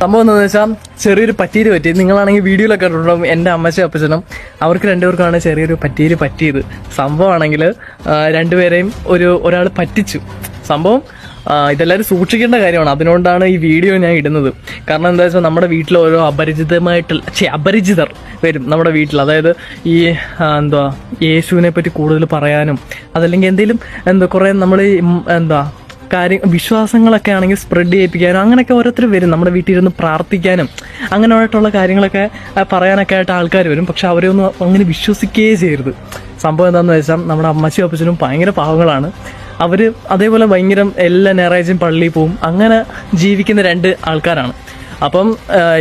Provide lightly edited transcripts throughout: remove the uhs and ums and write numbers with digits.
സംഭവം എന്താണെന്ന് വെച്ചാൽ ചെറിയൊരു പറ്റീര് പറ്റി. നിങ്ങളാണെങ്കിൽ വീഡിയോയിലൊക്കെ കണ്ടിട്ടുണ്ടാവും എൻ്റെ അമ്മച്ചും അപ്പച്ചനും അവർക്ക് രണ്ടുപേർക്കാണ് ചെറിയൊരു പറ്റീര് പറ്റിയത്. സംഭവമാണെങ്കിൽ രണ്ടുപേരെയും ഒരാൾ പറ്റിച്ചു. സംഭവം ഇതെല്ലാവരും സൂക്ഷിക്കേണ്ട കാര്യമാണ്. അതിനോണ്ടാണ് ഈ വീഡിയോ ഞാൻ ഇടുന്നത്. കാരണം എന്താ വെച്ചാൽ നമ്മുടെ വീട്ടിൽ ഓരോ അപരിചിതർ വരും നമ്മുടെ വീട്ടിൽ. അതായത് ഈ യേശുവിനെ പറ്റി കൂടുതൽ പറയാനും അതല്ലെങ്കിൽ എന്തെങ്കിലും കുറേ നമ്മൾ വിശ്വാസങ്ങളൊക്കെ ആണെങ്കിൽ സ്പ്രെഡ് ചെയ്യിപ്പിക്കാനും അങ്ങനെയൊക്കെ ഓരോരുത്തർ വരും. നമ്മുടെ വീട്ടിൽ ഇരുന്ന് പ്രാർത്ഥിക്കാനും അങ്ങനെയായിട്ടുള്ള കാര്യങ്ങളൊക്കെ പറയാനൊക്കെ ആയിട്ട് ആൾക്കാർ വരും. പക്ഷെ അവരെ ഒന്നും അങ്ങനെ വിശ്വസിക്കുകയേ ചെയ്യരുത്. സംഭവം എന്താണെന്ന് വെച്ചാൽ നമ്മുടെ അമ്മച്ചിയും അപ്പച്ചനും ഭയങ്കര പാവങ്ങളാണ്. അവർ അതേപോലെ ഭയങ്കര എല്ലാ ഞായറാഴ്ചയും പള്ളിയിൽ പോവും. അങ്ങനെ ജീവിക്കുന്ന രണ്ട് ആൾക്കാരാണ്. അപ്പം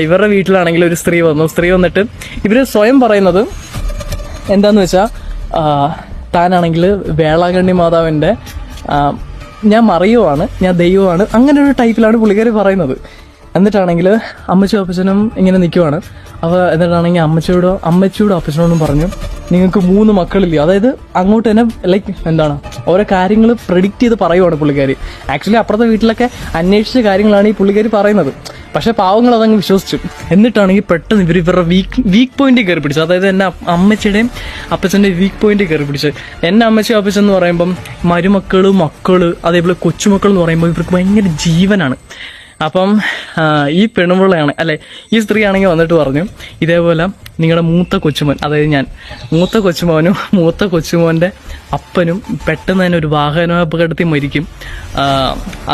ഇവരുടെ വീട്ടിലാണെങ്കിൽ ഒരു സ്ത്രീ വന്നിട്ട് ഇവർ സ്വയം പറയുന്നത് എന്താന്ന് വെച്ചാൽ താനാണെങ്കിൽ വേളാങ്കണ്ണി മാതാവിൻ്റെ ഞാൻ മറിയുവാണ്, ഞാൻ ദൈവമാണ്, അങ്ങനെ ഒരു ടൈപ്പിലാണ് പുള്ളിക്കാരി പറയുന്നത്. എന്നിട്ടാണെങ്കിൽ അമ്മച്ചും അപ്പച്ചനും ഇങ്ങനെ നിൽക്കുവാണ്. എന്നിട്ടാണെങ്കിൽ അമ്മച്ചിയോടും അപ്പച്ചനോടും പറഞ്ഞു, നിങ്ങൾക്ക് 3 മക്കളില്ലേ. അതായത് അങ്ങോട്ട് തന്നെ ഓരോ കാര്യങ്ങൾ പ്രെഡിക്റ്റ് ചെയ്ത് പറയുവാണ് പുള്ളിക്കാരി. ആക്ച്വലി അപ്പുറത്തെ വീട്ടിലൊക്കെ അന്വേഷിച്ച കാര്യങ്ങളാണ് ഈ പുള്ളിക്കാരി പറയുന്നത്. പക്ഷെ പാവങ്ങൾ അതങ്ങ് വിശ്വസിച്ചു. എന്നിട്ടാണെങ്കിൽ പെട്ടെന്ന് ഇവരുടെ വീക്ക് പോയിന്റിൽ കയറി പിടിച്ചു. അതായത് എന്നെ അമ്മച്ചിയുടെയും അപ്പച്ചൻ്റെ വീക്ക് പോയിന്റിൽ കയറി പിടിച്ചു. എന്നെ അമ്മച്ചി അപ്പച്ചൻ എന്ന് പറയുമ്പം മക്കള് അതേപോലെ കൊച്ചുമക്കൾ എന്ന് പറയുമ്പോൾ ഇവർക്ക് ഭയങ്കര ജീവനാണ്. അപ്പം ഈ പെണ്ണുപിള്ളയാണ് ഈ സ്ത്രീ ആണെങ്കിൽ വന്നിട്ട് പറഞ്ഞു, ഇതേപോലെ നിങ്ങളുടെ മൂത്ത കൊച്ചുമോൻ, അതായത് ഞാൻ മൂത്ത കൊച്ചുമോൻ്റെ അപ്പനും പെട്ടെന്ന് തന്നെ ഒരു വാഹനാപകടത്തിൽ മരിക്കും.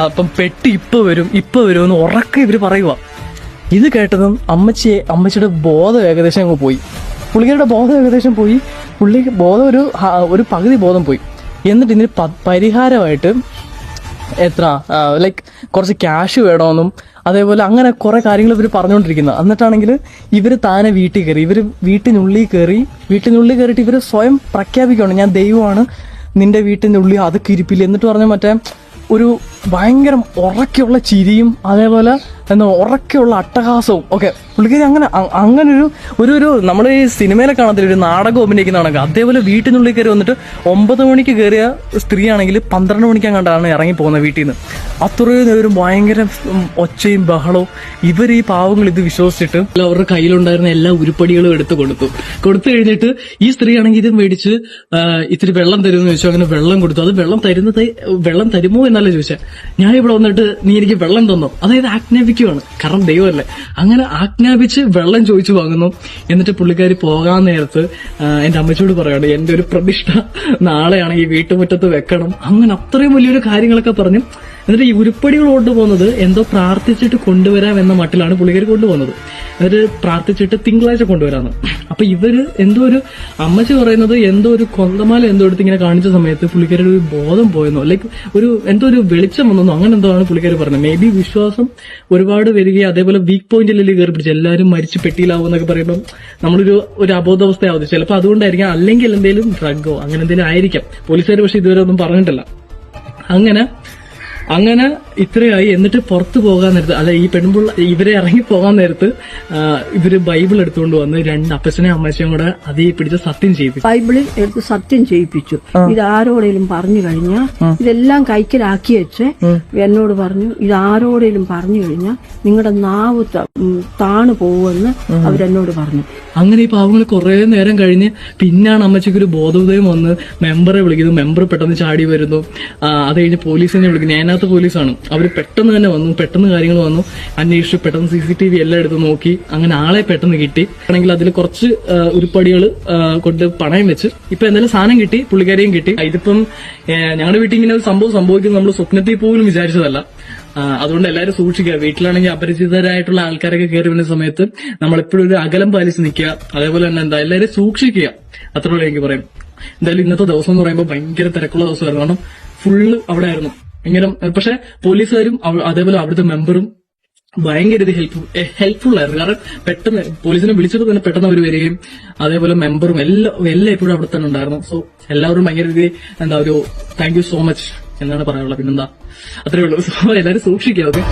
അപ്പം പെട്ടി ഇപ്പൊ വരും എന്ന് ഉറക്കെ ഇവർ പറയുക. ഇത് കേട്ടതും അമ്മച്ചിയുടെ ബോധം ഏകദേശം അങ്ങ് പോയി. പുള്ളിക്കാരുടെ ബോധം ഏകദേശം പോയി. പുള്ളിക്ക് ബോധം ഒരു പകുതി ബോധം പോയി. എന്നിട്ട് ഇതിന് പരിഹാരമായിട്ട് കുറച്ച് ക്യാഷ് വേണമെന്നും അതേപോലെ അങ്ങനെ കുറെ കാര്യങ്ങൾ ഇവർ പറഞ്ഞുകൊണ്ടിരിക്കുന്നത്. എന്നിട്ടാണെങ്കിൽ ഇവർ താനെ വീട്ടിനുള്ളിൽ കയറിയിട്ട് ഇവർ സ്വയം പ്രഖ്യാപിക്കുകയാണ്, ഞാൻ ദൈവമാണ്, നിന്റെ വീട്ടിൻ്റെ ഉള്ളിൽ അതൊക്കെ ഇരിപ്പില്ല. എന്നിട്ട് പറഞ്ഞ മറ്റേ ഒരു ഭയങ്കര ഉറക്കെയുള്ള ചിരിയും അതേപോലെ ഉറക്കെയുള്ള അട്ടഹാസവും ഒക്കെ പുള്ളിക്കാരി അങ്ങനെ ഒരു നമ്മൾ ഈ സിനിമയിലെ കാണത്തില്ല, ഒരു നാടകം അഭിനയിക്കുന്ന കണക്ക് അതേപോലെ വീട്ടിനുള്ളിൽ കയറി വന്നിട്ട് 9 മണിക്ക് കയറിയ സ്ത്രീയാണെങ്കിൽ 12 മണിക്കങ്ങാണ്ടാണ് ഇറങ്ങി പോകുന്നത് വീട്ടിൽ നിന്ന്. അത്രയും നേരം ഭയങ്കര ഒച്ചയും ബഹളവും. ഇവർ ഈ പാവങ്ങൾ ഇത് വിശ്വസിച്ചിട്ട് അവരുടെ കയ്യിലുണ്ടായിരുന്ന എല്ലാ ഉരുപ്പടികളും എടുത്തു കഴിഞ്ഞിട്ട് ഈ സ്ത്രീ ആണെങ്കിൽ ഇത് മേടിച്ച് ഇത്തിരി വെള്ളം തരുമെന്ന് ചോദിച്ചു. അങ്ങനെ വെള്ളം കൊടുത്തു. അത് വെള്ളം തരുമോ എന്നല്ല ചോദിച്ചാൽ, ഞാൻ ഇവിടെ വന്നിട്ട് നീ എനിക്ക് വെള്ളം തന്നോ. അതായത് ആജ്ഞാപിക്കുവാണ്, കാരണം ദൈവമല്ലേ. അങ്ങനെ ആജ്ഞാപിച്ച് വെള്ളം ചോദിച്ചു വാങ്ങുന്നു. എന്നിട്ട് പുള്ളിക്കാരി പോകാൻ നേരത്ത് എന്റെ അമ്മച്ചോട് പറയാണ്, എന്റെ ഒരു പ്രതിഷ്ഠ നാളെയാണെങ്കിൽ വീട്ടുമുറ്റത്ത് വെക്കണം. അങ്ങനെ അത്രയും വലിയൊരു കാര്യങ്ങളൊക്കെ പറഞ്ഞു. എന്നിട്ട് ഈ ഉരുപ്പടികൾ കൊണ്ടുപോകുന്നത് എന്തോ പ്രാർത്ഥിച്ചിട്ട് കൊണ്ടുവരാം എന്ന മട്ടിലാണ് പുള്ളിക്കാരി കൊണ്ടുപോകുന്നത്. എന്നിട്ട് പ്രാർത്ഥിച്ചിട്ട് തിങ്കളാഴ്ച കൊണ്ടുവരാന്ന്. അപ്പൊ ഇവര് അമ്മച്ചി പറയുന്നത് എന്തോ ഒരു കൊന്തമാല എന്തോ എടുത്ത് ഇങ്ങനെ കാണിച്ച സമയത്ത് പുള്ളിക്കാരുടെ ഒരു ബോധം പോയെന്നോ എന്തോ ഒരു വെളിച്ചം വന്നോ അങ്ങനെ എന്തോ ആണ് പുള്ളിക്കാരി പറഞ്ഞത്. മേ ബി വിശ്വാസം ഒരുപാട് വരികയും അതേപോലെ വീക്ക് പോയിന്റിൽ കയറി പിടിച്ച് എല്ലാവരും മരിച്ച് പെട്ടിയിലാവും എന്നൊക്കെ പറയുമ്പോൾ നമ്മളൊരു അബോധാവസ്ഥയാവും. ചിലപ്പോൾ അതുകൊണ്ടായിരിക്കാം, അല്ലെങ്കിൽ എന്തെങ്കിലും ഡ്രഗോ അങ്ങനെ എന്തെങ്കിലും ആയിരിക്കാം. പോലീസുകാർ പക്ഷെ ഇതുവരെ ഒന്നും പറഞ്ഞിട്ടില്ല. അങ്ങനെ ഇത്രയായി. എന്നിട്ട് പുറത്തു പോകാൻ നേരത്ത് ഈ പെൺപിള്ള ഇവരെ ഇറങ്ങി പോകാൻ നേരത്ത് ഇവര് ബൈബിൾ എടുത്തുകൊണ്ട് വന്ന് 2 അപ്പച്ചനെയും അമ്മച്ചയും കൂടെ അതേ പിടിച്ച് സത്യം ചെയ്യിപ്പിച്ചു. ബൈബിളിൽ എടുത്ത് സത്യം ചെയ്യിപ്പിച്ചു. ഇത് ആരോടെങ്കിലും പറഞ്ഞു കഴിഞ്ഞാൽ ഇതെല്ലാം കൈക്കലാക്കി വെച്ച് എന്നോട് പറഞ്ഞു, ഇത് ആരോടെങ്കിലും പറഞ്ഞു കഴിഞ്ഞാൽ നിങ്ങളുടെ നാവ് താണു പോകുമെന്ന് അവരെന്നോട് പറഞ്ഞു. അങ്ങനെ ഈ പാവങ്ങൾ കുറെ നേരം കഴിഞ്ഞ് പിന്നാണ് അമ്മച്ചിക്ക് ഒരു ബോധോദയം വന്ന് മെമ്പറെ വിളിക്കുന്നു. മെമ്പർ പെട്ടെന്ന് ചാടി വരുന്നു. അത് കഴിഞ്ഞ് പോലീസിനെ വിളിക്കുന്നു. അതിനകത്ത് പോലീസാണ്. അവർ പെട്ടെന്ന് തന്നെ വന്നു, പെട്ടെന്ന് കാര്യങ്ങൾ വന്നു, അന്വേഷിച്ചു, പെട്ടെന്ന് CCTV എല്ലാം എടുത്ത് നോക്കി. അങ്ങനെ ആളെ പെട്ടെന്ന് കിട്ടി. ആണെങ്കിൽ അതിൽ കുറച്ച് ഉരുപ്പടികൾ കൊണ്ട് പണയം വെച്ച് ഇപ്പൊ എന്തായാലും സാധനം കിട്ടി, പുള്ളിക്കാരെയും കിട്ടി. ഇതിപ്പം ഞങ്ങളുടെ വീട്ടിൽ ഇങ്ങനെ ഒരു സംഭവം സംഭവിക്കുന്നത് നമ്മൾ സ്വപ്നത്തിൽ പോലും വിചാരിച്ചതല്ല. അതുകൊണ്ട് എല്ലാവരും സൂക്ഷിക്കുക. വീട്ടിലാണെങ്കിൽ അപരിചിതരായിട്ടുള്ള ആൾക്കാരൊക്കെ കയറി വരുന്ന സമയത്ത് നമ്മളെപ്പോഴും ഒരു അകലം പാലിച്ച് നിൽക്കുക. അതേപോലെ തന്നെ എല്ലാവരും സൂക്ഷിക്കുക. അത്രയോടെ എനിക്ക് പറയും. എന്തായാലും ഇന്നത്തെ ദിവസം എന്ന് പറയുമ്പോൾ ഭയങ്കര തിരക്കുള്ള ദിവസമായിരുന്നു. കാരണം ഫുള്ള് അവിടെ ആയിരുന്നു ഇങ്ങനെ. പക്ഷെ പോലീസുകാരും അതേപോലെ അവിടുത്തെ മെമ്പറും ഭയങ്കര ഹെൽപ്ഫുൾ ആയിരുന്നു. കാരണം പെട്ടെന്ന് പോലീസിനെ വിളിച്ചിട്ട് തന്നെ പെട്ടെന്ന് അവർ വരികയും അതേപോലെ മെമ്പറും എല്ലാം എപ്പോഴും അവിടെ തന്നെ ഉണ്ടായിരുന്നു. സോ എല്ലാവരും ഭയങ്കര ഒരു താങ്ക് യു സോ മച്ച് എന്നാണ് പറയാനുള്ളത്. പിന്നെന്താ, അത്രേ ഉള്ളൂ. സോ എല്ലാവരും സൂക്ഷിക്കുക. ഓക്കെ.